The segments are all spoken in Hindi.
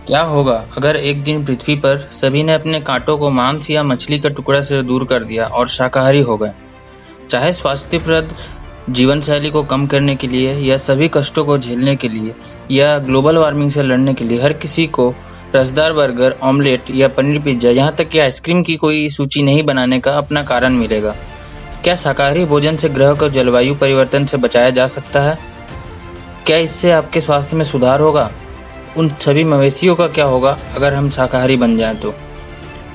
क्या होगा अगर एक दिन पृथ्वी पर सभी ने अपने कांटों को मांस या मछली का टुकड़ा से दूर कर दिया और शाकाहारी हो गए? चाहे स्वास्थ्यप्रद जीवन शैली को कम करने के लिए या सभी कष्टों को झेलने के लिए या ग्लोबल वार्मिंग से लड़ने के लिए, हर किसी को रसदार बर्गर, ऑमलेट या पनीर पिज्जा, यहाँ तक कि आइसक्रीम की कोई सूची नहीं बनाने का अपना कारण मिलेगा। क्या शाकाहारी भोजन से ग्रह को जलवायु परिवर्तन से बचाया जा सकता है? क्या इससे आपके स्वास्थ्य में सुधार होगा? उन सभी मवेशियों का क्या होगा अगर हम शाकाहारी बन जाएं तो?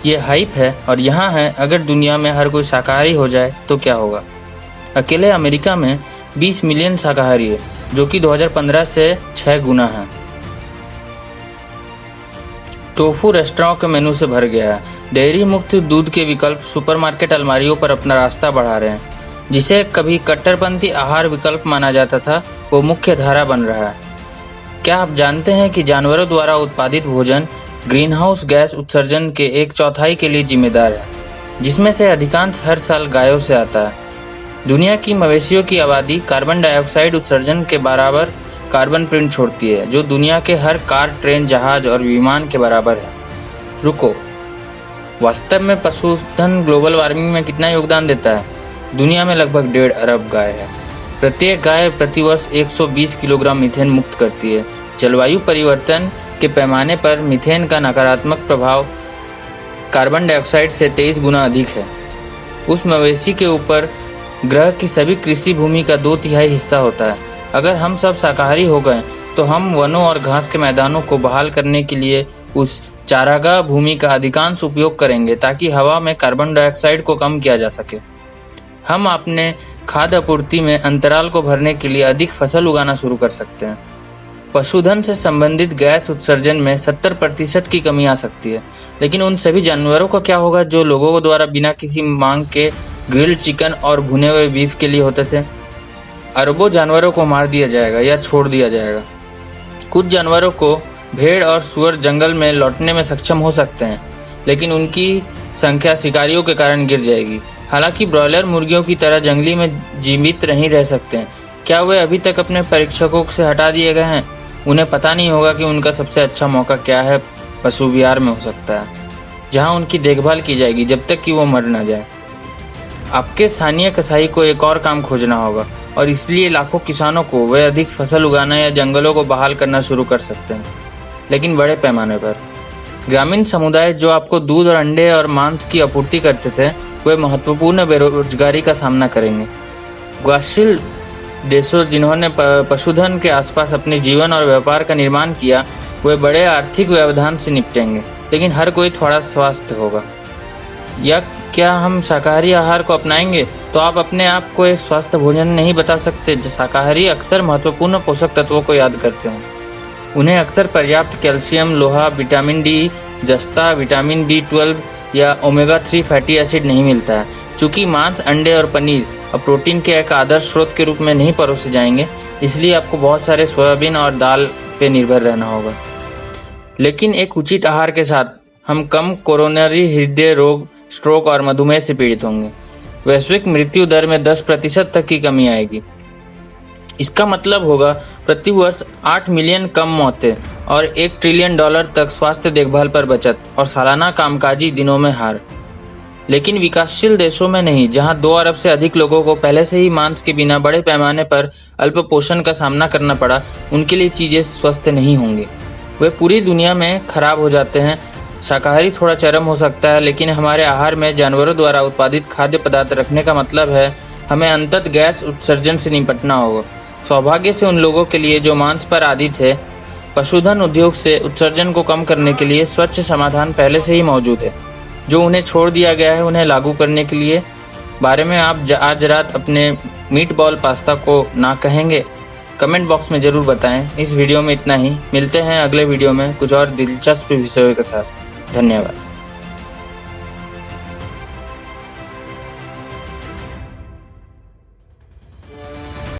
ये हाइप है और यहाँ है, अगर दुनिया में हर कोई शाकाहारी हो जाए तो क्या होगा? अकेले अमेरिका में 20 मिलियन शाकाहारी है, जो कि 2015 से 6 गुना है। टोफू रेस्टोरेंट के मेनू से भर गया है। डेयरी मुक्त दूध के विकल्प सुपरमार्केट अलमारियों पर अपना रास्ता बढ़ा रहे हैं। जिसे कभी कट्टरपंथी आहार विकल्प माना जाता था, वो मुख्य धारा बन रहा है। क्या आप जानते हैं कि जानवरों द्वारा उत्पादित भोजन ग्रीनहाउस गैस उत्सर्जन के 1/4 के लिए जिम्मेदार है, जिसमें से अधिकांश हर साल गायों से आता है। दुनिया की मवेशियों की आबादी कार्बन डाइऑक्साइड उत्सर्जन के बराबर कार्बन प्रिंट छोड़ती है, जो दुनिया के हर कार, ट्रेन, जहाज और विमान के बराबर है। रुको, वास्तव में पशुधन ग्लोबल वार्मिंग में कितना योगदान देता है? दुनिया में लगभग 1.5 अरब गाय है। प्रत्येक गाय प्रतिवर्ष 120 किलोग्राम मीथेन मुक्त करती है। जलवायु परिवर्तन के पैमाने पर मीथेन का नकारात्मक प्रभाव कार्बन डाइऑक्साइड से 23 गुना अधिक है। उस मवेशी के ऊपर ग्रह की सभी कृषि भूमि का 2/3 हिस्सा होता है। अगर हम सब शाकाहारी हो गए तो हम वनों और घास के मैदानों को बहाल करने के लिए उस चारागाह भूमि का अधिकांश उपयोग करेंगे, ताकि हवा में कार्बन डाइऑक्साइड को कम किया जा सके। हम अपने खाद्य आपूर्ति में अंतराल को भरने के लिए अधिक फसल उगाना शुरू कर सकते हैं। पशुधन से संबंधित गैस उत्सर्जन में 70% की कमी आ सकती है। लेकिन उन सभी जानवरों का क्या होगा जो लोगों द्वारा बिना किसी मांग के ग्रिल्ड चिकन और भुने हुए बीफ के लिए होते थे? अरबों जानवरों को मार दिया जाएगा या छोड़ दिया जाएगा। कुछ जानवरों को भेड़ और सुअर जंगल में लौटने में सक्षम हो सकते हैं, लेकिन उनकी संख्या शिकारियों के कारण गिर जाएगी। हालांकि ब्रॉयलर मुर्गियों की तरह जंगली में जीवित नहीं रह सकते हैं। क्या वे अभी तक अपने परीक्षकों से हटा दिए गए हैं? उन्हें पता नहीं होगा कि उनका सबसे अच्छा मौका क्या है। पशु विहार में हो सकता है, जहां उनकी देखभाल की जाएगी जब तक कि वो मर न जाए। आपके स्थानीय कसाई को एक और काम खोजना होगा, और इसलिए लाखों किसानों को वे अधिक फसल उगाना या जंगलों को बहाल करना शुरू कर सकते हैं, लेकिन बड़े पैमाने पर। ग्रामीण समुदाय जो आपको दूध और अंडे और मांस की आपूर्ति करते थे, वे महत्वपूर्ण बेरोजगारी का सामना करेंगे। विकासशील देशों जिन्होंने पशुधन के आसपास अपने जीवन और व्यापार का निर्माण किया, वे बड़े आर्थिक व्यवधान से निपटेंगे, लेकिन हर कोई थोड़ा स्वस्थ होगा। या क्या हम शाकाहारी आहार को अपनाएंगे तो आप अपने आप को एक स्वस्थ भोजन नहीं बता सकते? शाकाहारी अक्सर महत्वपूर्ण पोषक तत्वों को याद करते हैं। उन्हें अक्सर पर्याप्त कैल्शियम, लोहा, विटामिन डी, जस्ता, विटामिन B12 या ओमेगा 3 फैटी एसिड नहीं मिलता है। चूंकि मांस, अंडे और पनीर अब प्रोटीन के एक आदर्श स्रोत के रूप में नहीं परोसे जाएंगे, इसलिए आपको बहुत सारे सोयाबीन और दाल पे निर्भर रहना होगा। लेकिन एक उचित आहार के साथ हम कम कोरोनरी हृदय रोग, स्ट्रोक और मधुमेह से पीड़ित होंगे। वैश्विक मृत्यु दर में 10% तक की कमी आएगी। इसका मतलब होगा प्रति वर्ष 8 मिलियन कम मौतें और $1 ट्रिलियन तक स्वास्थ्य देखभाल पर बचत और सालाना कामकाजी दिनों में हार। लेकिन विकासशील देशों में नहीं, जहां 2 अरब से अधिक लोगों को पहले से ही मांस के बिना बड़े पैमाने पर अल्प पोषण का सामना करना पड़ा, उनके लिए चीजें स्वस्थ नहीं होंगी। वे पूरी दुनिया में खराब हो जाते हैं। शाकाहारी थोड़ा चरम हो सकता है, लेकिन हमारे आहार में जानवरों द्वारा उत्पादित खाद्य पदार्थ रखने का मतलब है हमें अंततः गैस उत्सर्जन से निपटना होगा। सौभाग्य से उन लोगों के लिए जो मांस पर आदी थे, पशुधन उद्योग से उत्सर्जन को कम करने के लिए स्वच्छ समाधान पहले से ही मौजूद है। जो उन्हें छोड़ दिया गया है, उन्हें लागू करने के लिए बारे में आप आज रात अपने मीट बॉल पास्ता को ना कहेंगे? कमेंट बॉक्स में जरूर बताएं। इस वीडियो में इतना ही। मिलते हैं अगले वीडियो में कुछ और दिलचस्प विषयों के साथ। धन्यवाद।